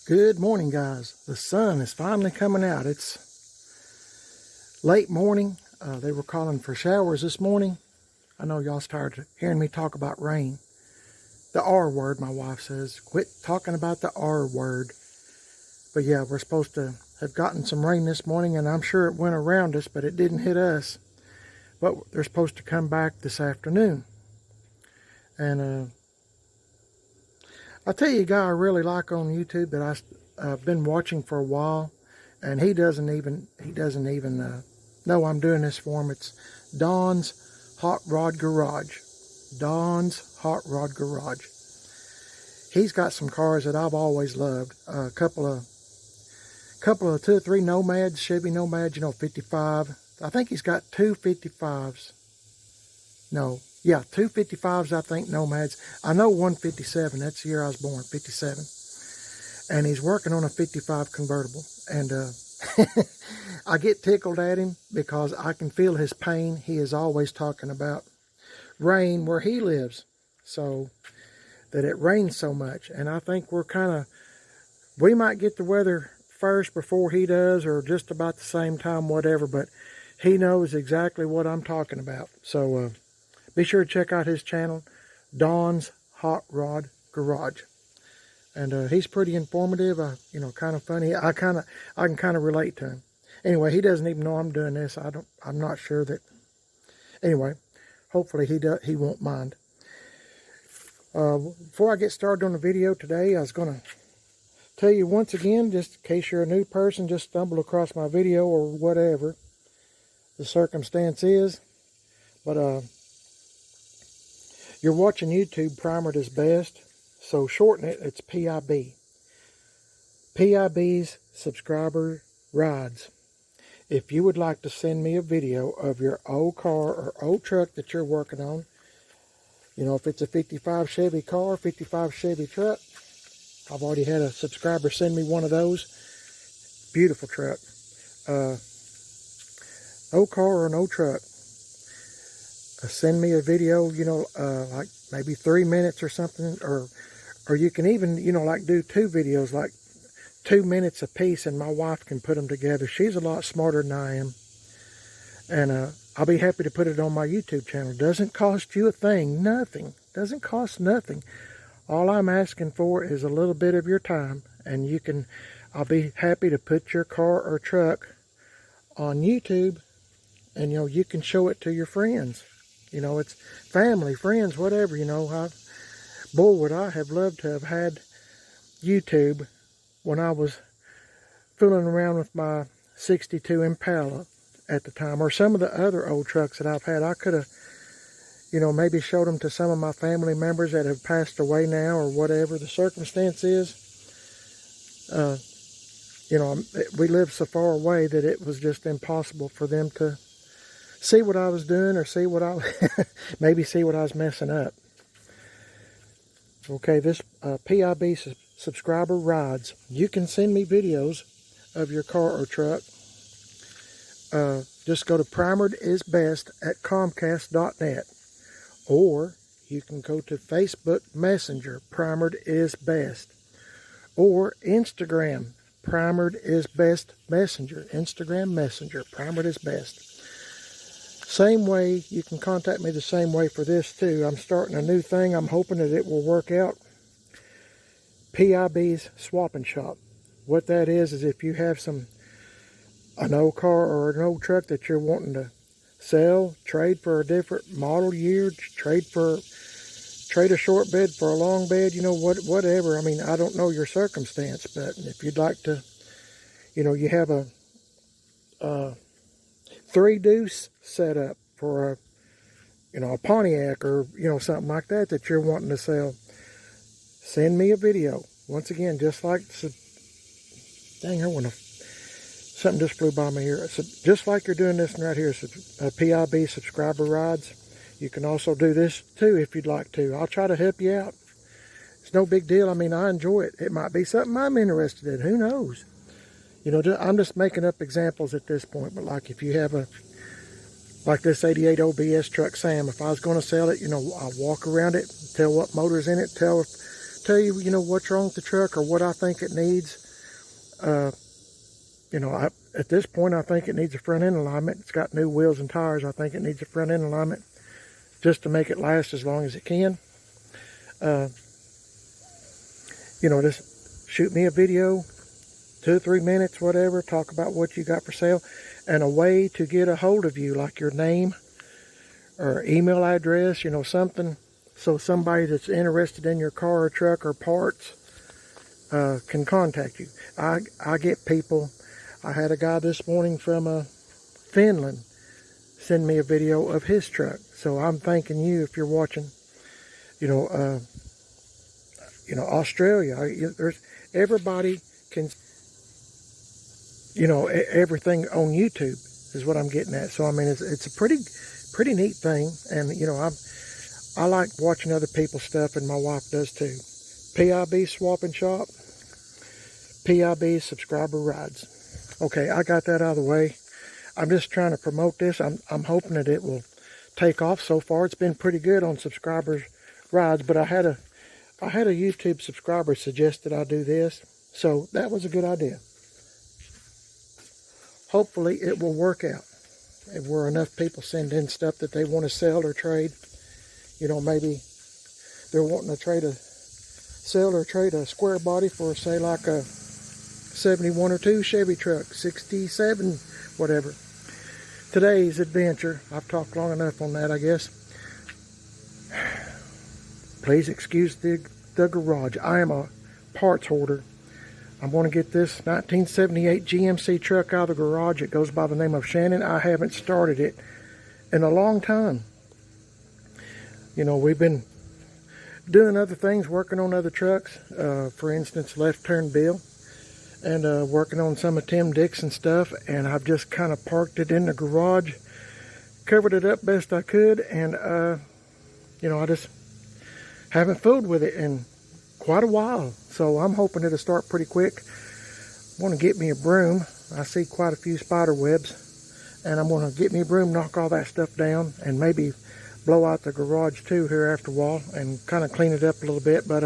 Good morning, guys. The sun is finally coming out. It's late morning. They were calling for showers this morning. I know y'all's tired of hearing me talk about rain. The R word, my wife says. Quit talking about the R word. But yeah, we're supposed to have gotten some rain this morning, and I'm sure it went around us, but it didn't hit us. But they're supposed to come back this afternoon. And I'll tell you a guy I really like on YouTube that I've been watching for a while, and he doesn't even know I'm doing this for him. It's Don's Hot Rod Garage. Don's Hot Rod Garage. He's got some cars that I've always loved. A couple of 2 or 3 Nomads, Chevy Nomads, 55. I think he's got 2 55s. No. Yeah, 2 55s, I think, Nomads. I know 1 57. That's the year I was born, 57. And he's working on a 55 convertible. And I get tickled at him because I can feel his pain. He is always talking about rain where he lives. So that it rains so much. And I think we might get the weather first before he does, or just about the same time, whatever. But he knows exactly what I'm talking about. So, be sure to check out his channel, Don's Hot Rod Garage. And he's pretty informative, kind of funny. I can kind of relate to him. Anyway, he doesn't even know I'm doing this. I'm not sure that. Anyway, hopefully he won't mind. Before I get started on the video today, I was going to tell you once again, just in case you're a new person, just stumbled across my video or whatever the circumstance is. But you're watching YouTube Primered is Best, so shorten it, it's PIB. PIB's Subscriber Rides. If you would like to send me a video of your old car or old truck that you're working on, if it's a 55 Chevy car, 55 Chevy truck, I've already had a subscriber send me one of those. Beautiful truck. Old car or an old truck. Send me a video, like maybe 3 minutes or something, or you can even, do 2 videos, like 2 minutes a piece, and my wife can put them together. She's a lot smarter than I am, and I'll be happy to put it on my YouTube channel. Doesn't cost you a thing, nothing. Doesn't cost nothing. All I'm asking for is a little bit of your time, and I'll be happy to put your car or truck on YouTube, and you can show it to your friends. It's family, friends, whatever, boy, would I have loved to have had YouTube when I was fooling around with my 62 Impala at the time, or some of the other old trucks that I've had. I could have, maybe showed them to some of my family members that have passed away now, or whatever the circumstance is. We lived so far away that it was just impossible for them to see what I was doing, or see what maybe see what I was messing up. Okay, this PIB Subscriber Rides. You can send me videos of your car or truck. Just go to primeredisbest@comcast.net, or you can go to Facebook Messenger, Primered is Best, or Instagram, Primered is Best Messenger, Instagram Messenger, Primered is Best. Same way, you can contact me the same way for this too. I'm starting a new thing. I'm hoping that it will work out. PIB's Swap and Shop. What that is if you have an old car or an old truck that you're wanting to sell, trade for a different model year, trade a short bed for a long bed, whatever. I mean, I don't know your circumstance, but if you'd like to, you have a 3-deuce set up for a Pontiac, or something like that you're wanting to sell, send me a video. Once again, just like something just flew by me here. So just like you're doing this right here, PIB Subscriber Rides, you can also do this too if you'd like to. I'll try to help you out. It's no big deal. I mean, I enjoy it. It might be something I'm interested in. Who knows? I'm just making up examples at this point. But like if you have like this 88 OBS truck Sam, if I was going to sell it, I'll walk around it, tell what motor's in it, tell tell you, you know, what's wrong with the truck or what I think it needs. You know, at this point, I think it needs a front end alignment. It's got new wheels and tires. I think it needs a front end alignment just to make it last as long as it can. You know, just shoot me a video, 2 or 3 minutes, whatever. Talk about what you got for sale and a way to get a hold of you, like your name or email address, you know, something. So somebody that's interested in your car or truck or parts can contact you. I get people. I had a guy this morning from Finland send me a video of his truck. So I'm thanking you if you're watching. You know, Australia. There's everybody can. You know, everything on YouTube is what I'm getting at. So I mean, it's a pretty neat thing, and you know, I like watching other people's stuff, and my wife does too. PIB Swap and Shop, PIB Subscriber Rides. Okay, I got that out of the way. I'm just trying to promote this. I'm hoping that it will take off. So far, it's been pretty good on subscribers rides. But I had a YouTube subscriber suggest that I do this, so that was a good idea. Hopefully, it will work out. If we're enough people send in stuff that they want to sell or trade, you know, maybe they're wanting to sell or trade a square body for, say, like a 71 or 2 Chevy truck, 67, whatever. Today's adventure, I've talked long enough on that, I guess. Please excuse the garage. I am a parts hoarder. I'm going to get this 1978 GMC truck out of the garage. It goes by the name of Shannon. I haven't started it in a long time. You know, we've been doing other things, working on other trucks. For instance, Left Turn Bill. And working on some of Tim Dixon's stuff. And I've just kind of parked it in the garage. Covered it up best I could. And, you know, I just haven't fooled with it in quite a while. So I'm hoping it'll start pretty quick. I want to get me a broom. I see quite a few spider webs. And I'm going to get me a broom, knock all that stuff down. And maybe blow out the garage too here after a while. And kind of clean it up a little bit. But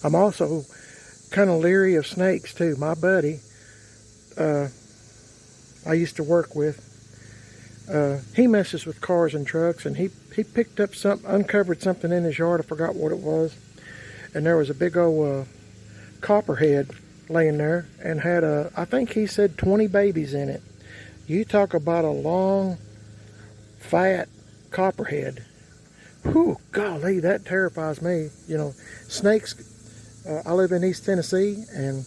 I'm also kind of leery of snakes too. My buddy I used to work with, he messes with cars and trucks, and he picked up uncovered something in his yard. I forgot what it was, and there was a big old copperhead laying there, and had I think he said 20 babies in it. You talk about a long, fat copperhead. Whew, golly, that terrifies me. You know, snakes. I live in East Tennessee, and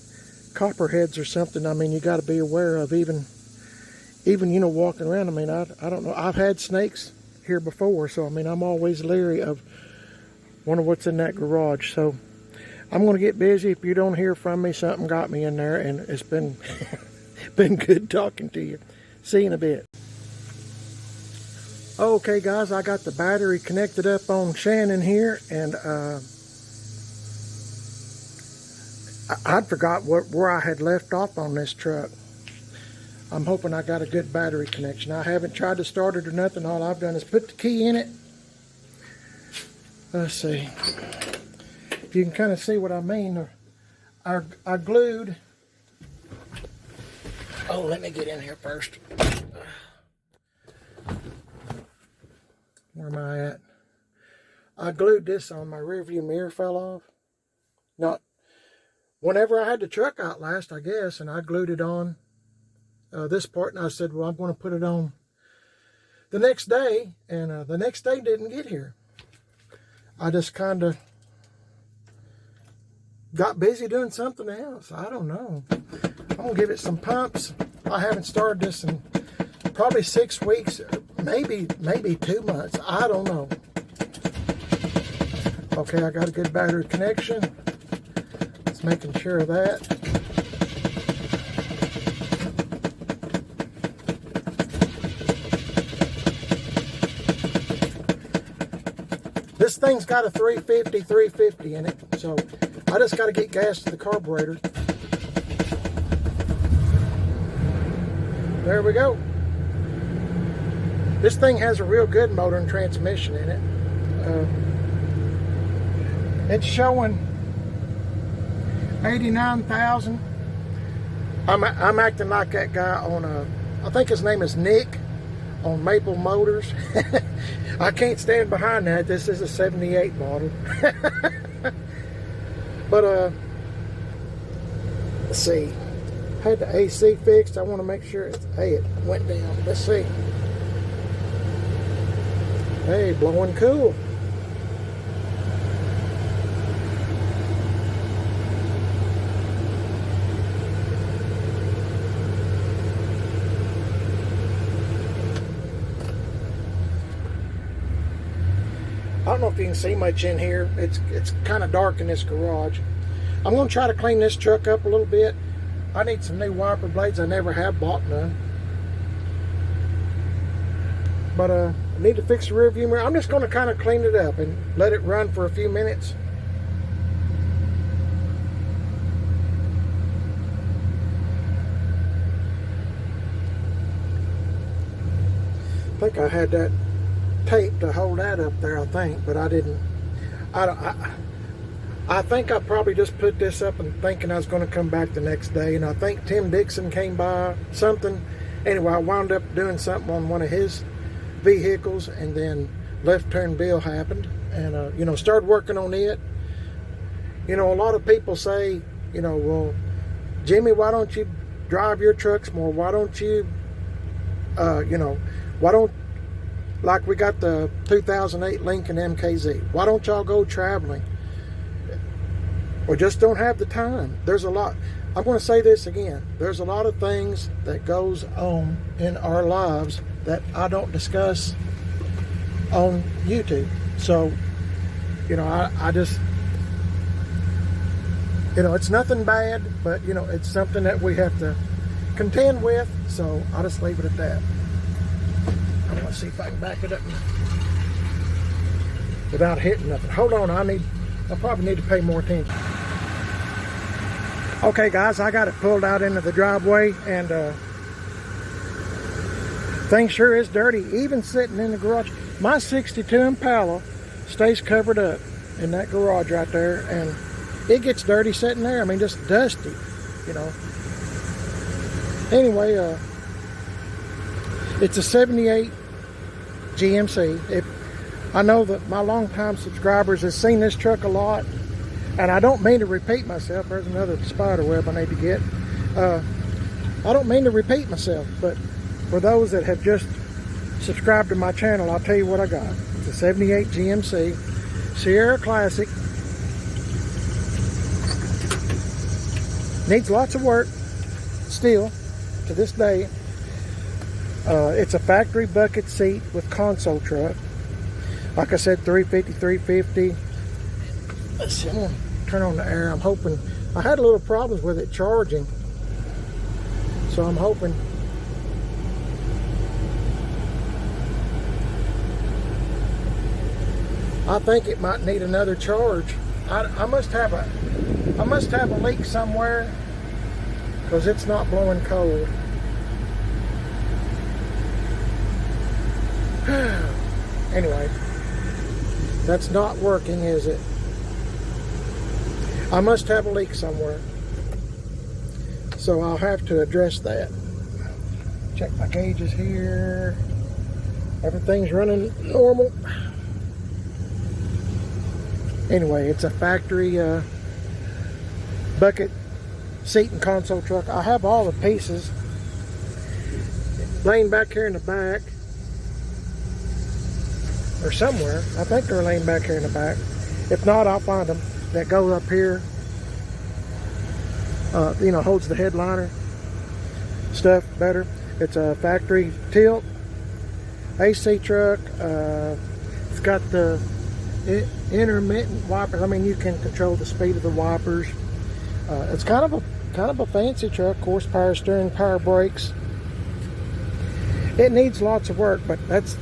copperheads are something, I mean, you got to be aware of, even you know, walking around. I mean, I don't know. I've had snakes here before, so I mean, I'm always leery of wonder what's in that garage. So I'm going to get busy. If you don't hear from me, something got me in there, and it's been been good talking to you. See you in a bit. Okay, guys, I got the battery connected up on Shannon here, and I'd forgot where I had left off on this truck. I'm hoping I got a good battery connection. I haven't tried to start it or nothing. All I've done is put the key in it. Let's see. You can kind of see what I mean. I glued. Oh, let me get in here first. Where am I at? I glued this on. My rearview mirror fell off. Whenever I had the truck out last, I guess, and I glued it on this part, and I said, well, I'm going to put it on the next day, and the next day didn't get here. I just kind of got busy doing something else. I don't know. I'm going to give it some pumps. I haven't started this in probably 6 weeks, maybe 2 months. I don't know. Okay, I got a good battery connection. Just making sure of that. This thing's got a 350 in it, so I just got to get gas to the carburetor. There we go. This thing has a real good motor and transmission in it. It's showing 89,000. I'm acting like that guy on I think his name is Nick on Maple Motors. I can't stand behind that. This is a 78 model. But let's see. Had the AC fixed. I want to make sure hey, it went down. Let's see. Hey, blowing cool. I don't know if you can see much in here. It's kind of dark in this garage. I'm going to try to clean this truck up a little bit. I need some new wiper blades. I never have bought none. But I need to fix the rear view mirror. I'm just going to kind of clean it up and let it run for a few minutes. I think I had that tape to hold that up there, I think, but I didn't. I think I probably just put this up and thinking I was going to come back the next day, and I think Tim Dixon came by something. Anyway, I wound up doing something on one of his vehicles, and then Left Turn Bill happened, and you know, started working on it. You know, a lot of people say, you know, well, Jimmy, why don't you drive your trucks more? Why don't you, you know, why don't, like we got the 2008 Lincoln MKZ, why don't y'all go traveling? Or just don't have the time. There's a lot. I'm going to say this again. There's a lot of things that goes on in our lives that I don't discuss on YouTube. So, you know, I just, you know, it's nothing bad, but, you know, it's something that we have to contend with. So I'll just leave it at that. I want to see if I can back it up without hitting nothing. Hold on, I probably need to pay more attention. Okay guys, I got it pulled out into the driveway, and thing sure is dirty, even sitting in the garage. My 62 Impala stays covered up in that garage right there, and it gets dirty sitting there. I mean, just dusty, you know. Anyway, it's a 78 GMC. I know that my longtime subscribers have seen this truck a lot, and I don't mean to repeat myself. There's another spider web I need to get. I don't mean to repeat myself, but for those that have just subscribed to my channel, I'll tell you what I got. It's a 78 GMC Sierra Classic. Needs lots of work still to this day. It's a factory bucket seat with console truck. Like I said, 350, 350. Let's see, I'm gonna turn on the air. I'm hoping, I had a little problems with it charging, so I'm hoping. I think it might need another charge. I must have a leak somewhere, because it's not blowing cold. Anyway, that's not working, is it? I must have a leak somewhere, so I'll have to address that. Check my gauges here. Everything's running normal. Anyway, it's a factory bucket seat and console truck. I have all the pieces laying back here in the back, or somewhere. I think they're laying back here in the back. If not, I'll find them. That goes up here, you know, holds the headliner stuff better. It's a factory tilt AC truck. It's got the intermittent wipers. I mean, you can control the speed of the wipers. It's kind of a fancy truck. Of course, power steering, power brakes. It needs lots of work, but that's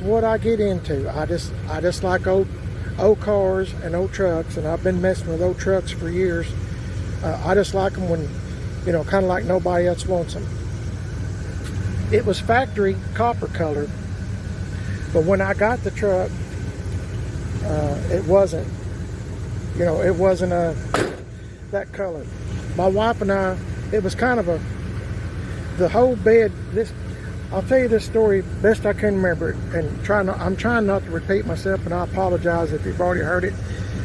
what I get into. I just like old cars and old trucks, and I've been messing with old trucks for years. I just like them when, you know, kind of like nobody else wants them. It was factory copper colored, but when I got the truck, it wasn't. you know, it wasn't that color. My wife and I, it was kind of the whole bed. I'll tell you this story best I can remember it, and I'm trying not to repeat myself, and I apologize if you've already heard it.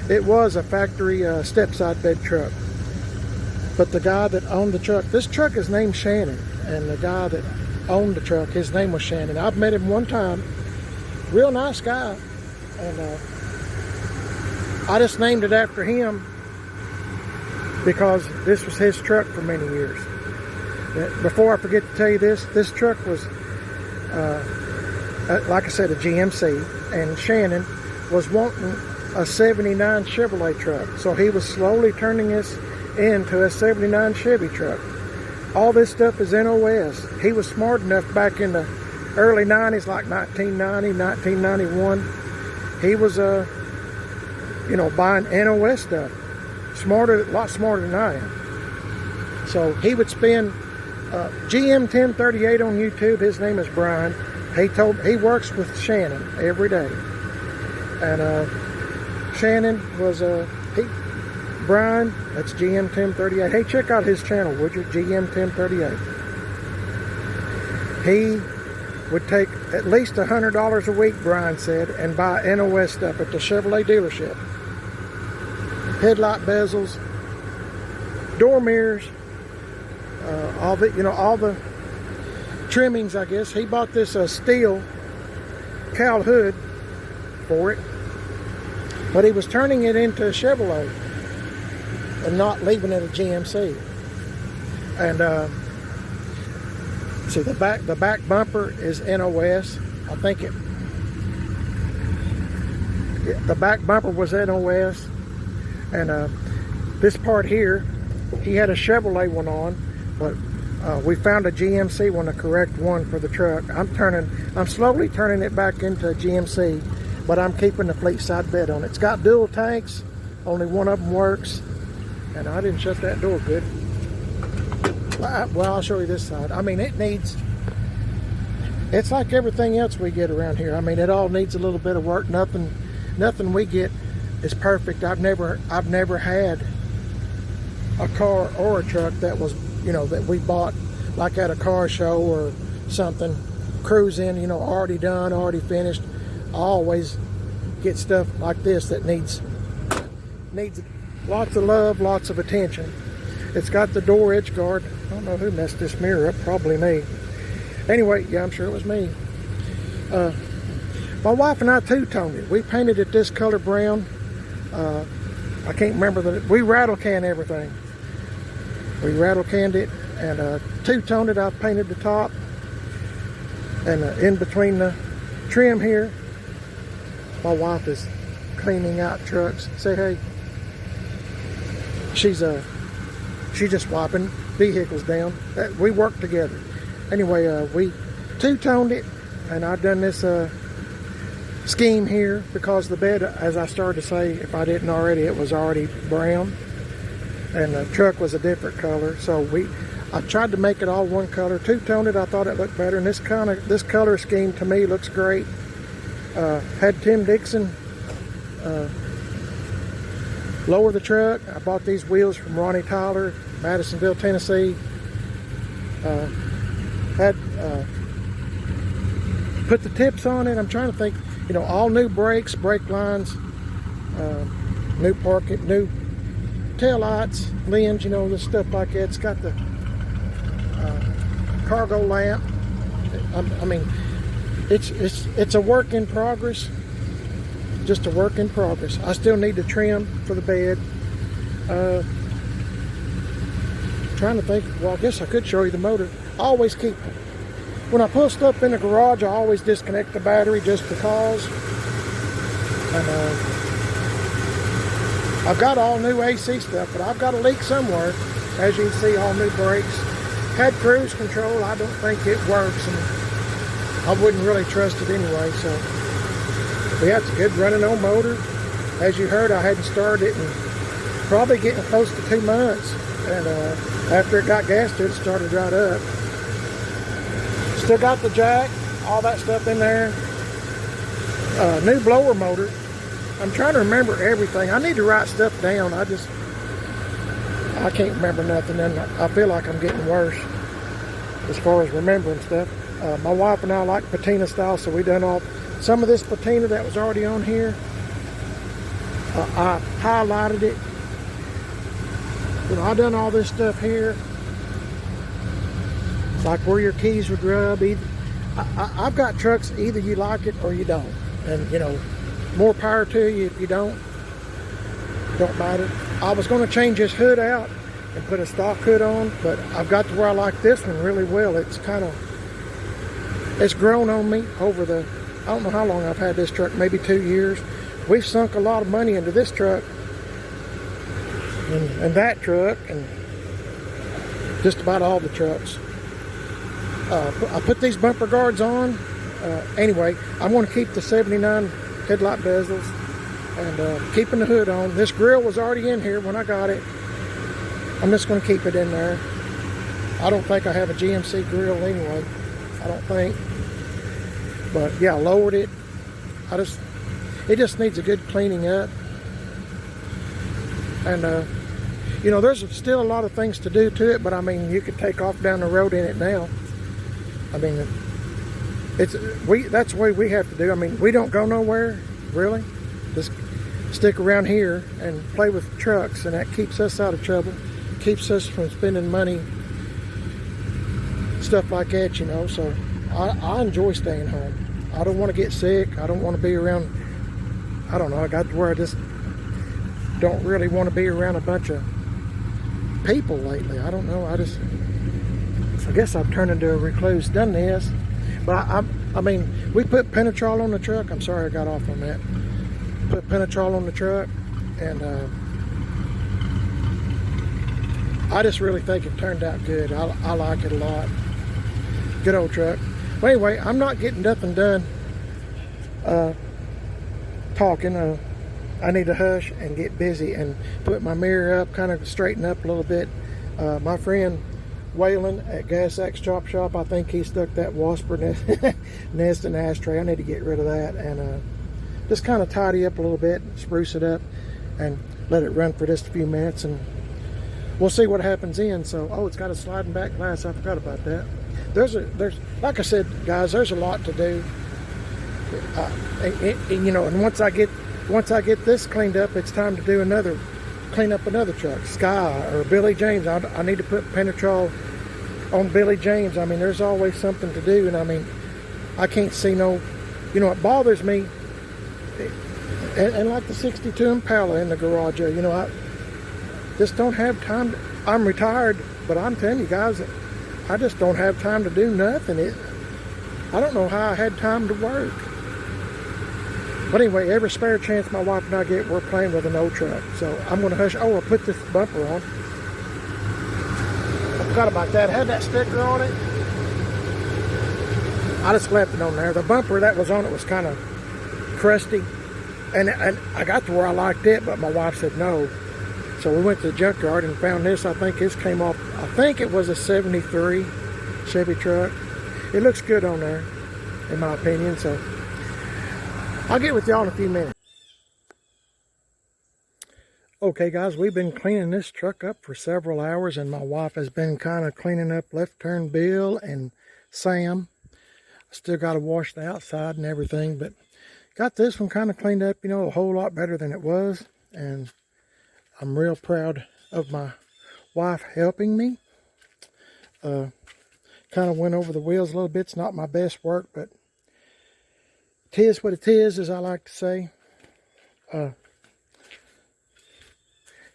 It was a factory step-side bed truck. But the guy that owned the truck, this truck is named Shannon, and the guy that owned the truck, his name was Shannon. I've met him one time. Real nice guy. And I just named it after him because this was his truck for many years. Before I forget to tell you this truck was, like I said, a GMC, and Shannon was wanting a 79 Chevrolet truck. So he was slowly turning this into a 79 Chevy truck. All this stuff is NOS. He was smart enough back in the early 90s, like 1990, 1991. He was, you know, buying NOS stuff. A lot smarter than I am. So he would spend GM 1038 on YouTube. His name is Brian. He works with Shannon every day. And Shannon was Brian, that's GM 1038. Hey, check out his channel, would you? GM 1038. He would take at least $100 a week, Brian said, and buy NOS stuff at the Chevrolet dealership. Headlight bezels, door mirrors, all the trimmings, I guess. He bought this steel cowl hood for it, but he was turning it into a Chevrolet and not leaving it a GMC. And see, the back bumper is NOS. I think the back bumper was NOS. And this part here, he had a Chevrolet one on, but we found a GMC one, the correct one for the truck. I'm slowly turning it back into a GMC, but I'm keeping the fleet side bed on it. It's got dual tanks, only one of them works, and I didn't shut that door good. Well, I'll show you this side. I mean, it's like everything else we get around here. I mean, it all needs a little bit of work. Nothing we get is perfect. I've never had a car or a truck that was, you know, that we bought like at a car show or something, cruise in, you know, already done, already finished. I always get stuff like this that needs lots of love, lots of attention. It's got the door edge guard. I don't know who messed this mirror up, probably me. Anyway, yeah, I'm sure it was me. My wife and I two-toned it. We painted it this color brown. I can't remember we rattle can everything. We rattle canned it and two-toned it. I painted the top and in between the trim here. My wife is cleaning out trucks. Say hey. She's just wiping vehicles down. We work together. Anyway, we two-toned it, and I've done this scheme here because the bed, as I started to say, if I didn't already, it was already brown, and the truck was a different color. So I tried to make it all one color. Two-toned it. I thought it looked better, and this color scheme to me looks great. Had Tim Dixon lower the truck. I bought these wheels from Ronnie Tyler, Madisonville, Tennessee. Had put the tips on it. I'm trying to think, you know, all new brakes, brake lines, new parking, new tail lights, limbs, you know, the stuff like that. It's got the cargo lamp. I mean, it's a work in progress. Just a work in progress. I still need to trim for the bed. Trying to think, well, I guess I could show you the motor. I always keep, when I pull stuff in the garage, I always disconnect the battery just because. And I've got all new AC stuff, but I've got a leak somewhere. As you can see, all new brakes. Had cruise control. I don't think it works, and I wouldn't really trust it anyway, so. Yeah, it's a good running old motor. As you heard, I hadn't started it in probably getting close to 2 months. And after it got gas to it, it started right up. Still got the jack, all that stuff in there. New blower motor. I'm trying to remember everything. I need to write stuff down. I can't remember nothing, and I feel like I'm getting worse as far as remembering stuff. My wife and I like patina style, so we done all some of this patina that was already on here. I highlighted it. You know, I done all this stuff here, like where your keys would rub. I've got trucks, either you like it or you don't, and you know, more power to you. If you don't bite it. I was going to change this hood out and put a stock hood on, but I've got to where I like this one really well. It's grown on me over the, I don't know how long I've had this truck, maybe 2 years. We've sunk a lot of money into this truck and that truck and just about all the trucks. I put these bumper guards on. Anyway, I want to keep the 79 headlight bezels and keeping the hood on. This grill was already in here when I got it. I'm just going to keep it in there. I don't think I have a GMC grill anyway. I don't think. But yeah, I lowered it. It just needs a good cleaning up. And you know, there's still a lot of things to do to it, but I mean, you could take off down the road in it now. I mean, that's the way we have to do. I mean, we don't go nowhere, really. Just stick around here and play with trucks, and that keeps us out of trouble. Keeps us from spending money, stuff like that, you know. So I enjoy staying home. I don't want to get sick. I don't want to be around, I don't know, I got to where I just don't really want to be around a bunch of people lately. I don't know. I guess I've turned into a recluse. Done this, but I mean, we put Penetrol on the truck. I'm sorry I got off on that. Put Penetrol on the truck, and I just really think it turned out good. I like it a lot. Good old truck. But anyway, I'm not getting nothing done talking. I need to hush and get busy and put my mirror up, kind of straighten up a little bit. My friend Waylon at Gas X Chop Shop, I think he stuck that wasper nest in the ashtray. I need to get rid of that and just kind of tidy up a little bit, spruce it up, and let it run for just a few minutes, and we'll see what happens in. So, oh, it's got a sliding back glass. I forgot about that. There's like I said, guys, there's a lot to do. You know, and once I get this cleaned up, it's time to do clean up another truck, Sky or Billy James. I need to put Penetrol on Billy James. I mean, there's always something to do, and I mean, I can't see no, you know, it bothers me. And like the 62 Impala in the garage, you know, I just don't have time. I'm retired, but I'm telling you guys, I just don't have time to do nothing. I don't know how I had time to work. But anyway, every spare chance my wife and I get, we're playing with an old truck. So I'm going to hush. Oh, I put this bumper on. I forgot about that. It had that sticker on it. I just left it on there. The bumper that was on it was kind of crusty. And I got to where I liked it, but my wife said no. So we went to the junkyard and found this. I think this came off, I think it was a 73 Chevy truck. It looks good on there, in my opinion. So I'll get with y'all in a few minutes. Okay guys, we've been cleaning this truck up for several hours, and my wife has been kind of cleaning up Left Turn Bill and Sam. I still got to wash the outside and everything, but got this one kind of cleaned up, you know, a whole lot better than it was. And I'm real proud of my wife helping me. Kind of went over the wheels a little bit. It's not my best work, but it is what it is, as I like to say.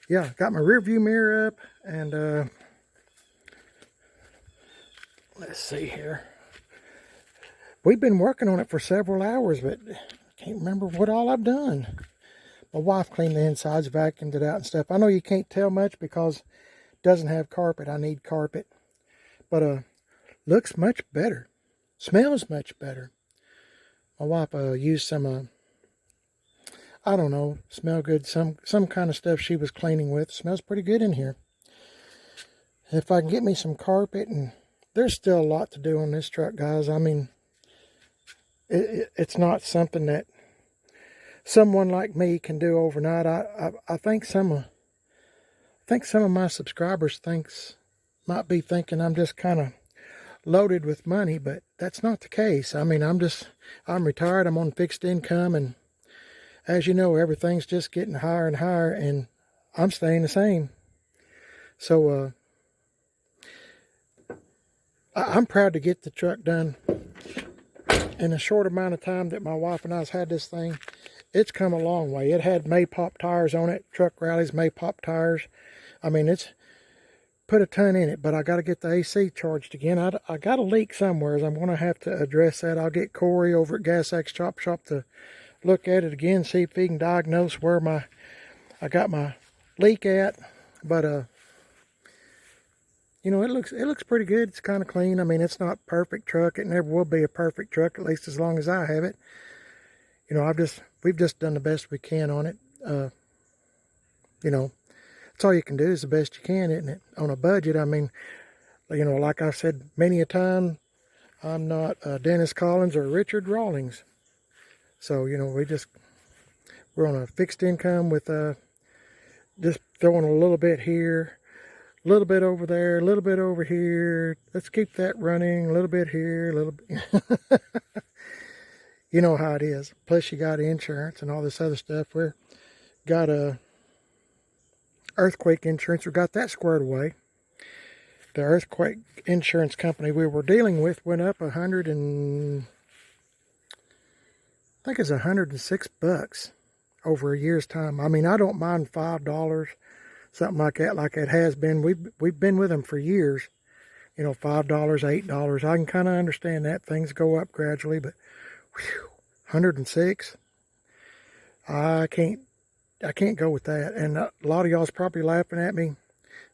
Yeah, got my rear view mirror up, and let's see here. We've been working on it for several hours, but I can't remember what all I've done. My wife cleaned the insides, vacuumed it out and stuff. I know you can't tell much because it doesn't have carpet. I need carpet. But looks much better. Smells much better. My wife used some, I don't know, smell good, some kind of stuff she was cleaning with. Smells pretty good in here. If I can get me some carpet, and there's still a lot to do on this truck, guys. I mean, it's not something that someone like me can do overnight. I think some of my subscribers might be thinking I'm just kind of loaded with money, but that's not the case. I mean, I'm retired, I'm on fixed income, and as you know, everything's just getting higher and higher, and I'm staying the same. So I'm proud to get the truck done in a short amount of time that my wife and I's had this thing. It's come a long way. It had May-Pop tires on it, truck rallies, May-Pop tires. I mean, it's put a ton in it, but I got to get the AC charged again. I got a leak somewhere. I'm going to have to address that. I'll get Corey over at Gas X Chop Shop to look at it again, see if he can diagnose where I got my leak at. But you know, it looks pretty good. It's kind of clean. I mean, it's not a perfect truck. It never will be a perfect truck, at least as long as I have it. You know, we've just done the best we can on it. You know, that's all you can do is the best you can, isn't it? On a budget, I mean, you know, like I've said many a time, I'm not Dennis Collins or Richard Rawlings. So, you know, we're on a fixed income with just throwing a little bit here, a little bit over there, a little bit over here. Let's keep that running, a little bit here, a little bit. You know how it is. Plus you got insurance and all this other stuff. We've got earthquake insurance. We got that squared away. The earthquake insurance company we were dealing with went up I think it's $106 over a year's time. I mean, I don't mind $5, something like that, like it has been. We've been with them for years. You know, $5, $8. I can kind of understand that. Things go up gradually, but whew, 106. I can't go with that. And a lot of y'all's probably laughing at me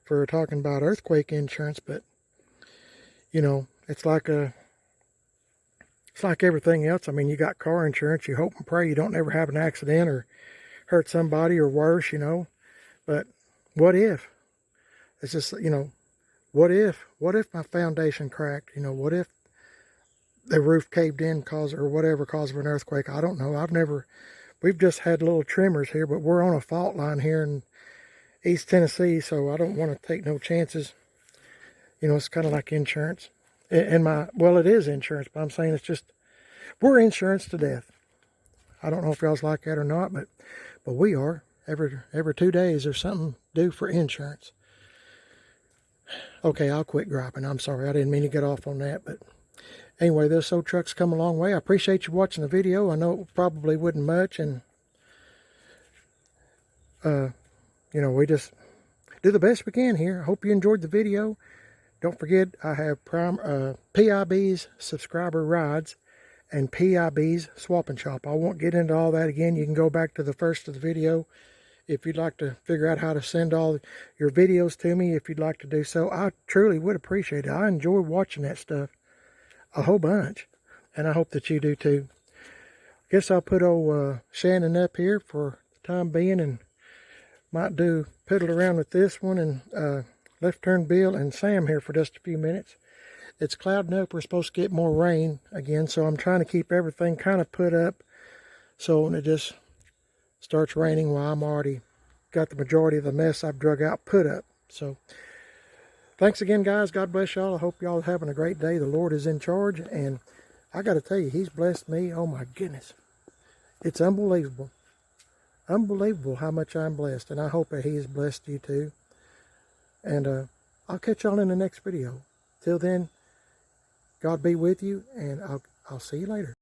for talking about earthquake insurance, but you know, it's like everything else. I mean, you got car insurance. You hope and pray you don't ever have an accident or hurt somebody or worse, you know. But what if? It's just, you know, what if my foundation cracked? You know, what if the roof caved in cause of an earthquake? I don't know. We've just had little tremors here, but we're on a fault line here in East Tennessee, so I don't want to take no chances. You know, it's kind of like insurance. Well, it is insurance, but I'm saying it's just, we're insurance to death. I don't know if y'all's like that or not, but we are. Every 2 days there's something due for insurance. Okay, I'll quit griping. I'm sorry. I didn't mean to get off on that, but anyway, this old truck's come a long way. I appreciate you watching the video. I know it probably wasn't much, and you know, we just do the best we can here. I hope you enjoyed the video. Don't forget, I have PIB's subscriber rides and PIB's swap and shop. I won't get into all that again. You can go back to the first of the video if you'd like to figure out how to send all your videos to me. If you'd like to do so, I truly would appreciate it. I enjoy watching that stuff a whole bunch, and I hope that you do too. I guess I'll put old Shannon up here for the time being, and might piddle around with this one, and left turn Bill and Sam here for just a few minutes. It's clouding up. We're supposed to get more rain again, so I'm trying to keep everything kind of put up so when it just starts raining, well, I'm already got the majority of the mess I've drug out put up. So thanks again, guys. God bless y'all. I hope y'all are having a great day. The Lord is in charge, and I got to tell you, He's blessed me. Oh my goodness, it's unbelievable. Unbelievable how much I'm blessed, and I hope that He has blessed you too. And I'll catch y'all in the next video. Till then, God be with you, and I'll see you later.